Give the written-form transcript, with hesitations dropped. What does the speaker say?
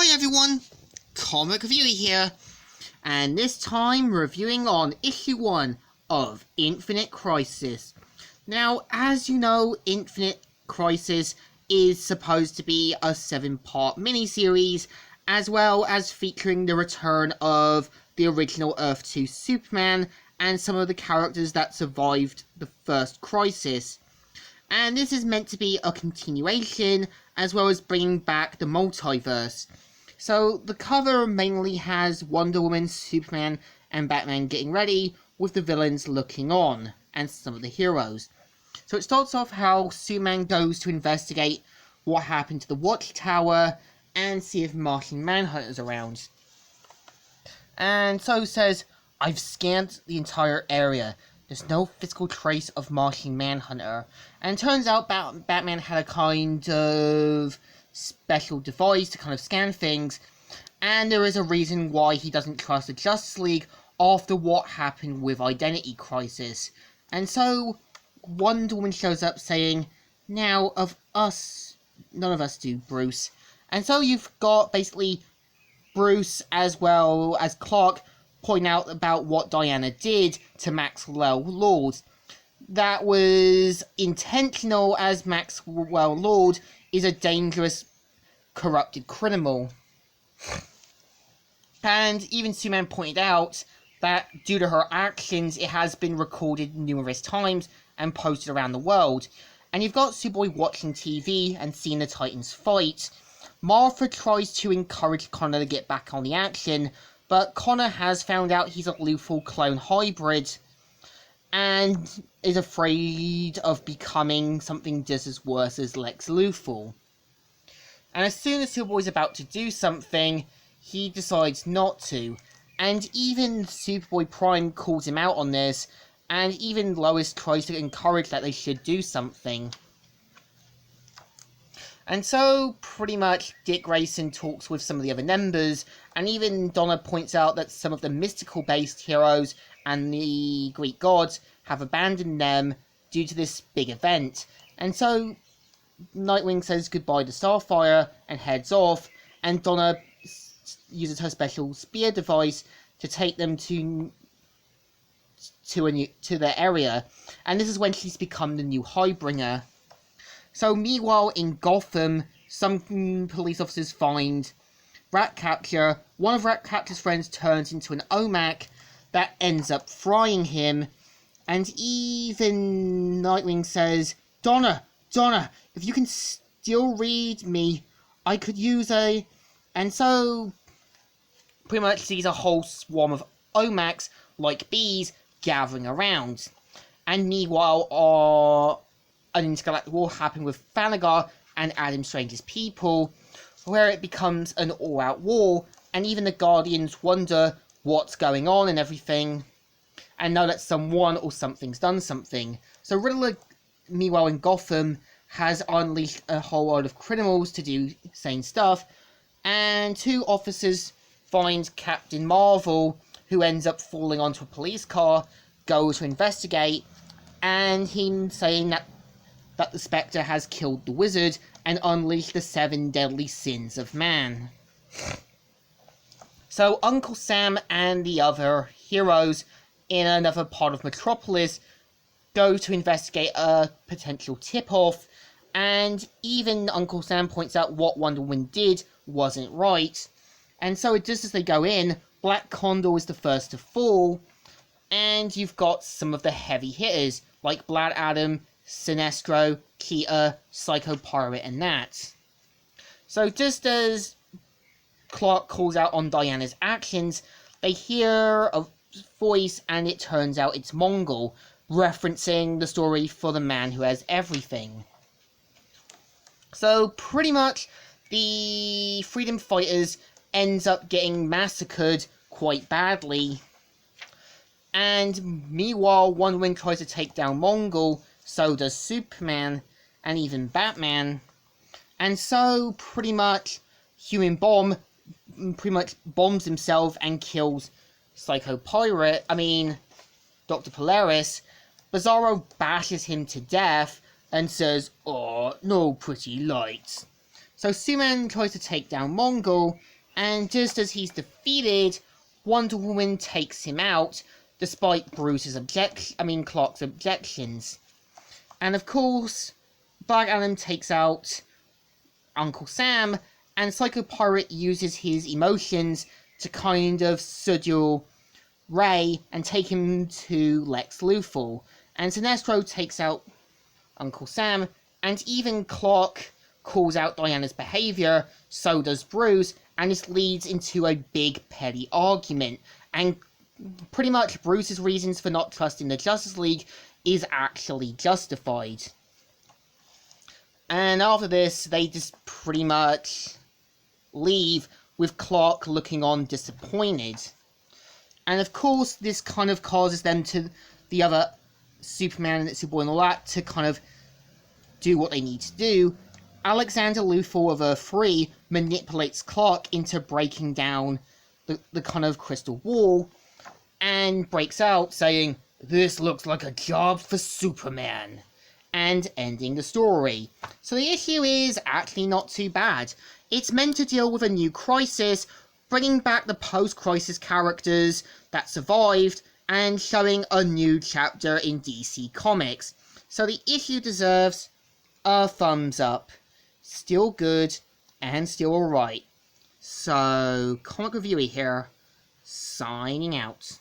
Hi everyone, Comic Reviewer here, and this time reviewing on issue 1 of Infinite Crisis. Now, as you know, Infinite Crisis is supposed to be a 7-part miniseries, as well as featuring the return of the original Earth 2 Superman and some of the characters that survived the first Crisis. And this is meant to be a continuation, as well as bringing back the multiverse. So the cover mainly has Wonder Woman, Superman, and Batman getting ready, with the villains looking on, and some of the heroes. So it starts off how Superman goes to investigate what happened to the Watchtower, and see if Martian Manhunter's around. And so says, "I've scanned the entire area. There's no physical trace of Martian Manhunter." And it turns out Batman had a kind of special device to kind of scan things, and there is a reason why he doesn't trust the Justice League after what happened with Identity Crisis. And so Wonder Woman shows up saying, "Now, of us, none of us do, Bruce." And so you've got basically Bruce as well as Clark point out about what Diana did to Maxwell Lord. That was intentional, as Maxwell Lord is a dangerous, corrupted criminal. And even Superman pointed out that due to her actions, it has been recorded numerous times and posted around the world. And you've got Superboy watching TV and seeing the Titans fight. Martha tries to encourage Connor to get back on the action, but Connor has found out he's a Luthor clone hybrid and is afraid of becoming something just as worse as Lex Luthor. And as soon as Superboy's about to do something, he decides not to. And even Superboy Prime calls him out on this, and even Lois tries to encourage that they should do something. And so, pretty much, Dick Grayson talks with some of the other members, and even Donna points out that some of the mystical-based heroes and the Greek gods have abandoned them due to this big event. And so, Nightwing says goodbye to Starfire and heads off, and Donna uses her special spear device to take them to their area, and this is when she's become the new Highbringer. So meanwhile in Gotham, some police officers find Ratcatcher. One of Ratcatcher's friends turns into an OMAC that ends up frying him, and even Nightwing says, Donna, if you can still read me, I could use a..." And so pretty much sees a whole swarm of OMACs, like bees, gathering around. And meanwhile, an intergalactic war happened with Thanagar and Adam Strange's people, where it becomes an all-out war, and even the Guardians wonder what's going on and everything, and know that someone or something's done something. So Riddler, meanwhile in Gotham, has unleashed a whole lot of criminals to do insane stuff, and two officers find Captain Marvel, who ends up falling onto a police car, go to investigate, and him saying that the Spectre has killed the Wizard and unleashed the 7 deadly sins of man. So Uncle Sam and the other heroes in another part of Metropolis go to investigate a potential tip-off, and even Uncle Sam points out what Wonder Woman did wasn't right. And so just as they go in, Black Condor is the first to fall, and you've got some of the heavy hitters, like Black Adam, Sinestro, Cheetah, Psycho Pirate, and that. So just as Clark calls out on Diana's actions, they hear a voice, and it turns out it's Mongol, referencing the story for the man who has everything. So pretty much, the freedom fighters ends up getting massacred quite badly. And meanwhile, Wonder Woman tries to take down Mongol, so does Superman, and even Batman. And so, pretty much, Human Bomb pretty much bombs himself and kills Dr. Polaris. Bizarro bashes him to death and says, "Oh, no pretty lights." So Superman tries to take down Mongul, and just as he's defeated, Wonder Woman takes him out, despite Clark's objections. And of course, Black Adam takes out Uncle Sam, and Psycho Pirate uses his emotions to kind of subdue Ray and take him to Lex Luthor. And Sinestro takes out Uncle Sam, and even Clark calls out Diana's behaviour, so does Bruce, and this leads into a big petty argument. And pretty much Bruce's reasons for not trusting the Justice League is actually justified. And after this, they just pretty much leave, with Clark looking on disappointed. And of course, this kind of causes them to, the other Superman and Superboy and all that, to kind of do what they need to do. Alexander Luthor of Earth 3 manipulates Clark into breaking down the kind of crystal wall, and breaks out saying, "This looks like a job for Superman," and ending the story. So the issue is actually not too bad. It's meant to deal with a new crisis, bringing back the post-crisis characters that survived, and showing a new chapter in DC Comics. So the issue deserves a thumbs up. Still good, and still alright. So, Comic Reviewer here, signing out.